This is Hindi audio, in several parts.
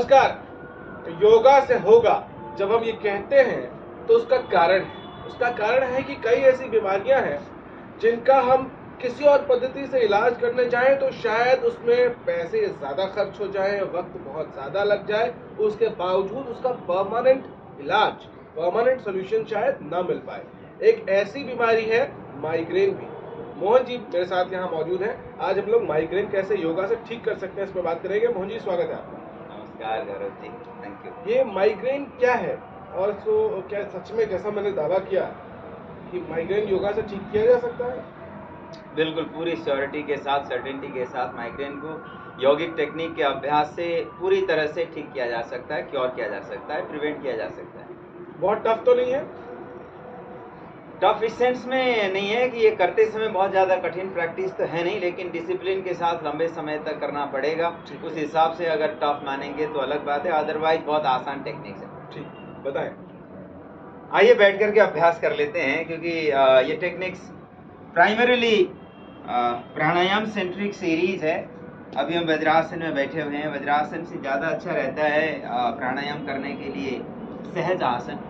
नमस्कार। योगा से होगा जब हम ये कहते हैं तो उसका कारण है। उसका कारण है कि कई ऐसी बीमारियां हैं जिनका हम किसी और पद्धति से इलाज करने जाएं तो शायद उसमें पैसे ज़्यादा खर्च हो जाएं, वक्त बहुत ज़्यादा लग जाए, उसके बावजूद उसका परमानेंट इलाज, परमानेंट सोल्यूशन शायद ना मिल पाए। एक ऐसी बीमारी है माइग्रेन भी। मोहन जी मेरे साथ यहाँ मौजूद हैं। आज हम लोग माइग्रेन कैसे योगा से ठीक कर सकते हैं इस पर बात करेंगे। मोहन जी स्वागत है आपका। नमस्कार गौरव जी, थैंक यू। ये माइग्रेन क्या है और इसको क्या सच में जैसा मैंने दावा किया कि माइग्रेन योगा से ठीक किया जा सकता है? बिल्कुल पूरी श्योरिटी के साथ, सर्टेनिटी के साथ माइग्रेन को यौगिक टेक्निक के अभ्यास से पूरी तरह से ठीक किया जा सकता है, क्योर किया जा सकता है, प्रिवेंट किया जा सकता है। बहुत टफ तो नहीं है? टफ इस सेंस में नहीं है कि ये करते समय बहुत ज़्यादा कठिन प्रैक्टिस तो है नहीं, लेकिन डिसिप्लिन के साथ लंबे समय तक करना पड़ेगा। उस हिसाब से अगर टफ मानेंगे तो अलग बात है, अदरवाइज बहुत आसान टेक्निक है। ठीक, बताएं। आइए बैठ करके अभ्यास कर लेते हैं, क्योंकि ये टेक्निक्स प्राइमरीली प्राणायाम सेंट्रिक सीरीज है। अभी हम वज्रासन में बैठे हुए हैं। वज्रासन से ज़्यादा अच्छा रहता है प्राणायाम करने के लिए सहज आसन।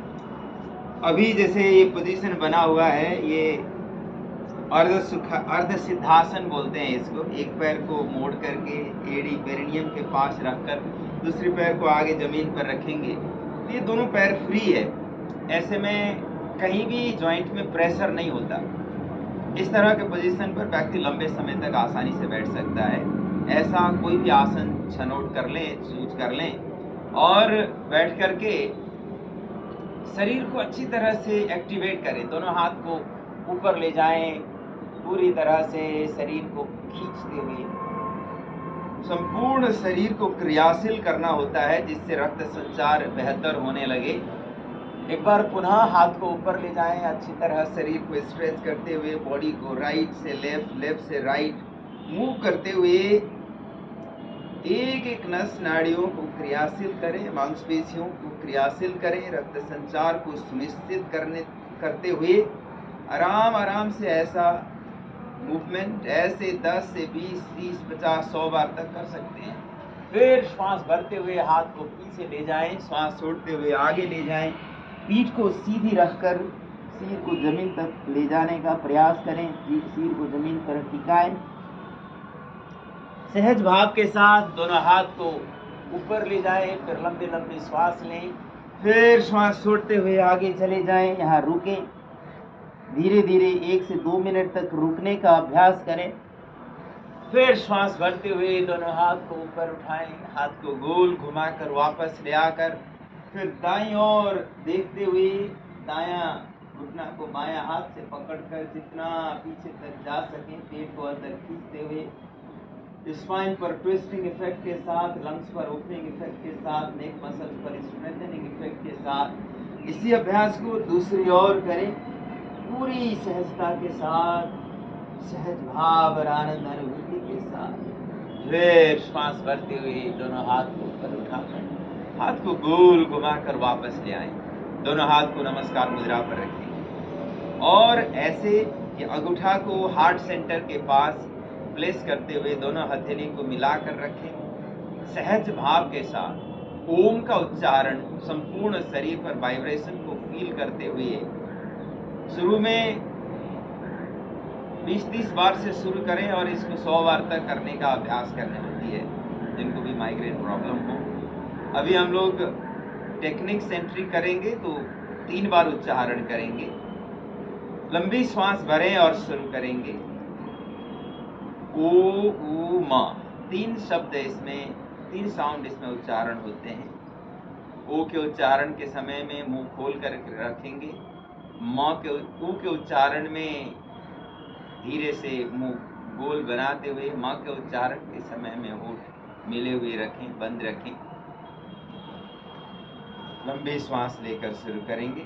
अभी जैसे ये पोजीशन बना हुआ है, ये अर्ध सिद्धासन बोलते हैं इसको। एक पैर को मोड़ करके एड़ी पेरिनियम के पास रखकर दूसरे पैर को आगे जमीन पर रखेंगे। ये दोनों पैर फ्री है, ऐसे में कहीं भी जॉइंट में प्रेशर नहीं होता। इस तरह के पोजीशन पर व्यक्ति लंबे समय तक आसानी से बैठ सकता है। ऐसा कोई भी आसन छनोट कर लें, चूज कर लें और बैठ करके शरीर को अच्छी तरह से एक्टिवेट करें। दोनों हाथ को ऊपर ले जाएं, पूरी तरह से शरीर को खींचते हुए संपूर्ण शरीर को क्रियाशील करना होता है, जिससे रक्त संचार बेहतर होने लगे। एक बार पुनः हाथ को ऊपर ले जाएं, अच्छी तरह शरीर को स्ट्रेच करते हुए बॉडी को राइट से लेफ्ट, लेफ्ट से राइट मूव करते हुए एक एक नस नाड़ियों को क्रियाशील करें, मांसपेशियों को क्रियाशील करें, रक्त संचार को सुनिश्चित करते हुए आराम आराम से ऐसा मूवमेंट ऐसे 10 से 20, 30, 50, 100 बार तक कर सकते हैं। फिर श्वास भरते हुए हाथ को पीछे ले जाएं, श्वास छोड़ते हुए आगे ले जाएं, पीठ को सीधी रखकर सिर को जमीन तक ले जाने का प्रयास करें। सिर को जमीन पर टिकाएं, सहज भाव के साथ दोनों हाथ को ऊपर ले जाएं, फिर लंबे लंबे श्वास लें, फिर श्वास छोड़ते हुए आगे चले जाएं। यहाँ रुकें, धीरे धीरे 1 से 2 मिनट तक रुकने का अभ्यास करें। फिर श्वास भरते हुए दोनों हाथ को ऊपर उठाएं, हाथ को गोल घुमाकर वापस ले आकर फिर दाईं ओर देखते हुए दायां घुटना को बायां हाथ से पकड़कर जितना पीछे तक जा सकें पेट को अंदर खींचते हुए, स्पाइन पर ट्विस्टिंग इफेक्ट के साथ, लंग्स पर ओपनिंग इफेक्ट के साथ, नेक मसल्स पर स्ट्रेंथनिंग इफेक्ट के साथ इसी अभ्यास को दूसरी ओर करें, पूरी सहजता के साथ, सहज भाव और आनंद अनुभूति के साथ। फिर श्वास भरते हुए दोनों हाथ को ऊपर उठाकर हाथ को गोल घुमाकर वापस ले आएं। दोनों हाथ को नमस्कार मुद्रा पर रखें और ऐसे ये अंगूठा को हार्ट सेंटर के पास प्लेस करते हुए दोनों हथेली को मिलाकर रखें। सहज भाव के साथ ओम का उच्चारण संपूर्ण शरीर पर वाइब्रेशन को फील करते हुए शुरू में 20-30 बार से शुरू करें और इसको 100 बार तक करने का अभ्यास करने होती है जिनको भी माइग्रेन प्रॉब्लम हो। अभी हम लोग टेक्निक सेंट्रिक करेंगे तो 3 बार उच्चारण करेंगे। लंबी श्वास भरें और शुरू करेंगे। ओ ऊ मा 3 शब्द इसमें, 3 साउंड इसमें उच्चारण होते हैं। ओ के उच्चारण के समय में मुंह खोल कर रखेंगे। ऊ के उच्चारण में धीरे से मुंह गोल बनाते हुए माँ के उच्चारण के समय में होठ मिले हुए रखें, बंद रखें। लंबी श्वास लेकर शुरू करेंगे।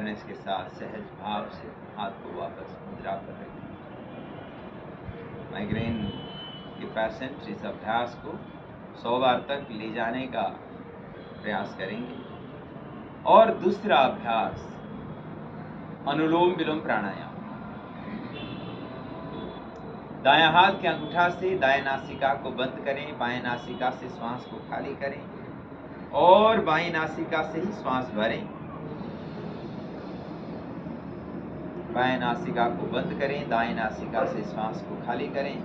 अवेयरनेस के साथ सहज भाव से हाथ को वापस मुद्रा पर रखें। माइग्रेन के पेशेंट इस अभ्यास को 100 बार तक ले जाने का प्रयास करेंगे। और दूसरा अभ्यास अनुलोम विलोम प्राणायाम। दायां हाथ के अंगूठा से दाएं नासिका को बंद करें, बाएं नासिका से श्वास को खाली करें और बाएं नासिका से ही श्वास भरें। बाएं नासिका को बंद करें, दाएं नासिका से श्वास को खाली करें।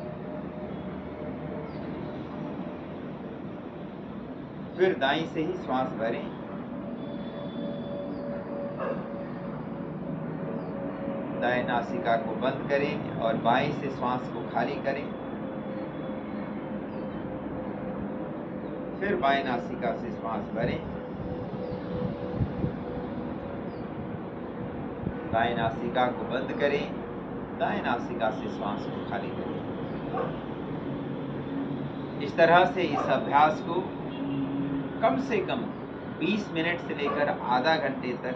फिर दाईं से ही श्वास भरें। दाएं नासिका को बंद करें और बाएं से श्वास को खाली करें। फिर बाएं नासिका से श्वास भरें। दाएं नासिका को बंद करें, दाएं नासिका से श्वास को खाली करें। इस तरह से इस अभ्यास को कम से कम 20 मिनट से लेकर आधा घंटे तक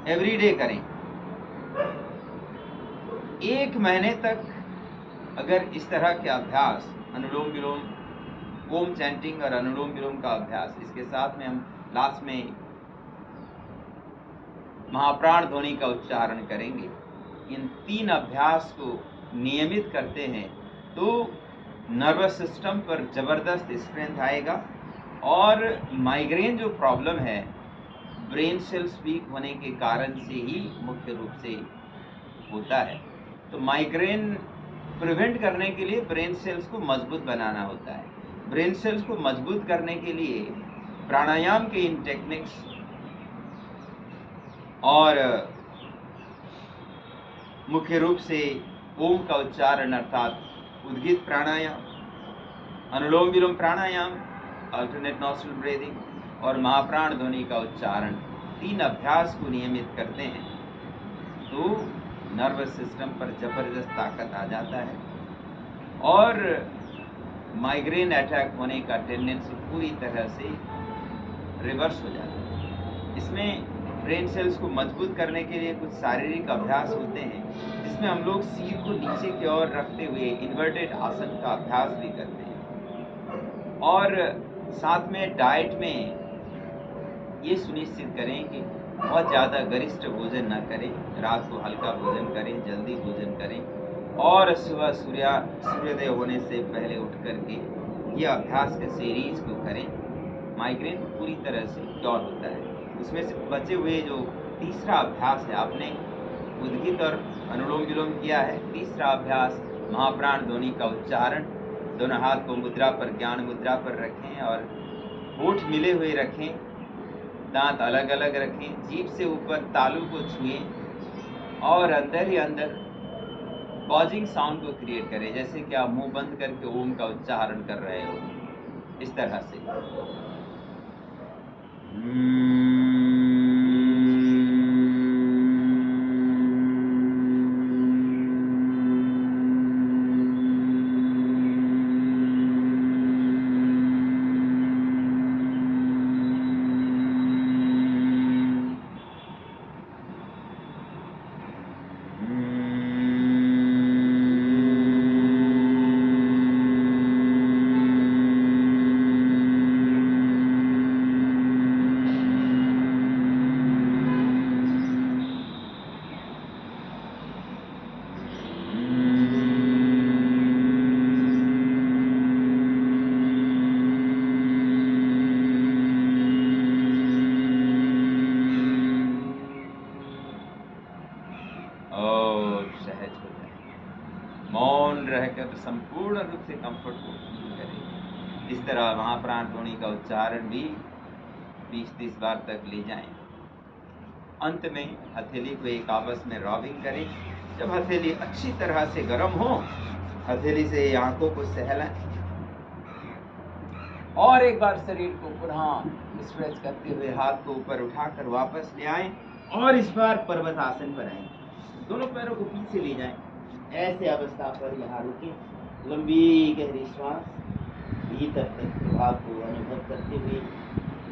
एवरीडे करें। 1 महीने तक अगर इस तरह के अभ्यास, अनुलोम विलोम, ओम चैंटिंग और अनुलोम विलोम का अभ्यास, इसके साथ में हम लास्ट में महाप्राण ध्वनि का उच्चारण करेंगे, इन 3 अभ्यास को नियमित करते हैं तो नर्वस सिस्टम पर जबरदस्त स्ट्रेंथ आएगा। और माइग्रेन जो प्रॉब्लम है, ब्रेन सेल्स वीक होने के कारण से ही मुख्य रूप से होता है। तो माइग्रेन प्रिवेंट करने के लिए ब्रेन सेल्स को मजबूत बनाना होता है। ब्रेन सेल्स को मजबूत करने के लिए प्राणायाम के इन टेक्निक्स और मुख्य रूप से ओम का उच्चारण अर्थात उद्गीत प्राणायाम, अनुलोम विलोम प्राणायाम, अल्टरनेट नॉस्ट्रल ब्रीदिंग और महाप्राण ध्वनि का उच्चारण, 3 अभ्यास को नियमित करते हैं तो नर्वस सिस्टम पर जबरदस्त ताकत आ जाता है और माइग्रेन अटैक होने का टेंडेंसी पूरी तरह से रिवर्स हो जाता है। इसमें ब्रेन सेल्स को मजबूत करने के लिए कुछ शारीरिक अभ्यास होते हैं जिसमें हम लोग सिर को नीचे की ओर रखते हुए इन्वर्टेड आसन का अभ्यास भी करते हैं। और साथ में डाइट में ये सुनिश्चित करें कि बहुत ज़्यादा गरिष्ठ भोजन न करें, रात को हल्का भोजन करें, जल्दी भोजन करें और सुबह सूर्योदय होने से पहले उठ करके ये अभ्यास के सीरीज को करें। माइग्रेन पूरी तरह से क्योर होता है। उसमें से बचे हुए जो तीसरा अभ्यास है, आपने उद्गीत और अनुलोम विलोम किया है, तीसरा अभ्यास महाप्राण ध्वनि का उच्चारण, दोनों हाथ को मुद्रा पर, ज्ञान मुद्रा पर रखें और होठ मिले हुए रखें, दांत अलग अलग रखें, जीभ से ऊपर तालू को छुएं और अंदर ही अंदर पॉजिंग साउंड को क्रिएट करें, जैसे कि आप मुंह बंद करके ओम का उच्चारण कर रहे हो, इस तरह से। संपूर्ण रूप से कंफर्ट को फील करें। इस तरह महाप्राण ध्वनि का उच्चारण भी 20-30 बार तक ले जाएं। अंत में हथेली को एक आपस में रॉबिंग करें। जब हथेली अच्छी तरह से गर्म हो, हथेली से आंखों को सहलाएं और एक बार शरीर को पुनः स्ट्रेच करते हुए हाथ को ऊपर उठाकर वापस ले आएं और इस बार पर्वत आसन पर आएं। दोनों पैरों को पीछे ले जाएं। ऐसे अवस्था पर यहाँ रुके, लंबी गहरी श्वास भीतर तक प्रभाव को अनुभव करते हुए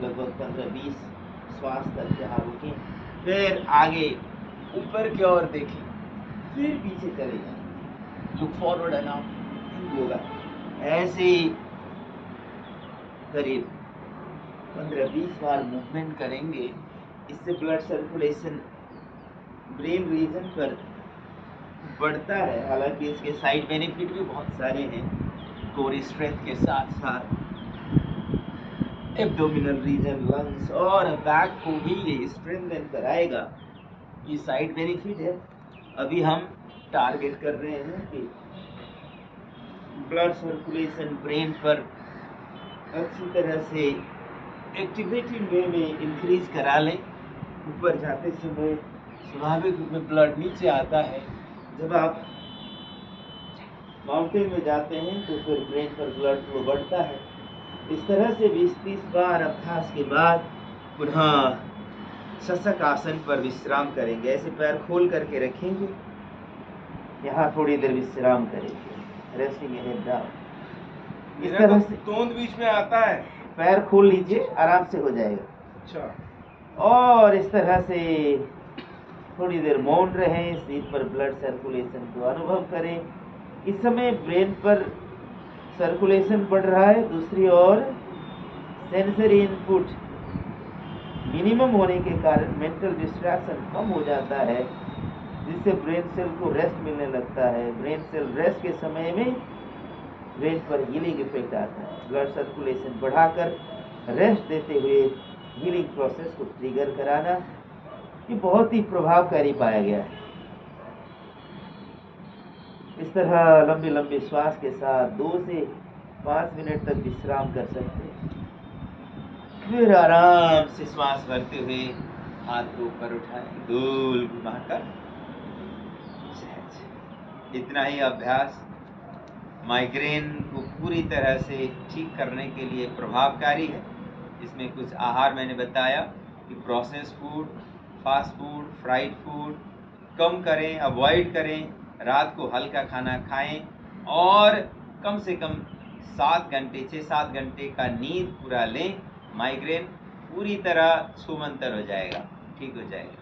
लगभग 15-20 श्वास तक यहाँ रुके फिर आगे ऊपर की ओर देखें, फिर पीछे चले जाएं, लुक फॉरवर्ड एंड अप होगा। ऐसे ही करीब 15-20 बार मूवमेंट करेंगे। इससे ब्लड सर्कुलेशन ब्रेन रीजन पर बढ़ता है। हालांकि इसके साइड बेनिफिट भी बहुत सारे हैं। कोर स्ट्रेंथ के साथ साथ एब्डोमिनल रीजन, लंग्स और बैक को भी ये स्ट्रेंथन कराएगा। ये साइड बेनिफिट है। अभी हम टारगेट कर रहे हैं कि ब्लड सर्कुलेशन ब्रेन पर अच्छी तरह से एक्टिवेटिंग वे में इंक्रीज करा लें। ऊपर जाते समय स्वाभाविक रूप में ब्लड नीचे आता है। जब आप माउंटेन में जाते हैं तो फिर ब्रेन पर ब्लड फ्लो बढ़ता है। इस तरह से 20-30 बार अभ्यास के बाद पुनः शशक आसन पर विश्राम करेंगे। ऐसे पैर खोल करके रखेंगे, यहाँ थोड़ी देर विश्राम करेंगे, रेस्टिंग हेड डाउन। इस तरह से तोंद बीच में आता है, पैर खोल लीजिए, आराम से हो जाएगा। अच्छा। और इस तरह से थोड़ी देर मौन रहें, सीट पर ब्लड सर्कुलेशन को अनुभव करें। इस समय ब्रेन पर सर्कुलेशन बढ़ रहा है, दूसरी ओर सेंसरी इनपुट मिनिमम होने के कारण मेंटल डिस्ट्रैक्शन कम हो जाता है, जिससे ब्रेन सेल को रेस्ट मिलने लगता है। ब्रेन सेल रेस्ट के समय में ब्रेन पर हीलिंग इफेक्ट आता है। ब्लड सर्कुलेशन बढ़ाकर रेस्ट देते हुए हीलिंग प्रोसेस को ट्रिगर कराना, ये बहुत ही प्रभावकारी पाया गया है। इस तरह लंबे लंबे श्वास के साथ 2 से 5 मिनट तक विश्राम कर सकते हैं। फिर आराम से श्वास भरते हुए हाथ को ऊपर उठाएं, गोल घुमाकर। इतना ही अभ्यास माइग्रेन को पूरी तरह से ठीक करने के लिए प्रभावकारी है। इसमें कुछ आहार मैंने बताया कि process food, fast food, fried food कम करें, अवॉइड करें। रात को हल्का खाना खाएं और कम से कम 7 घंटे 6-7 घंटे का नींद पूरा लें। माइग्रेन पूरी तरह छूमंतर हो जाएगा, ठीक हो जाएगा।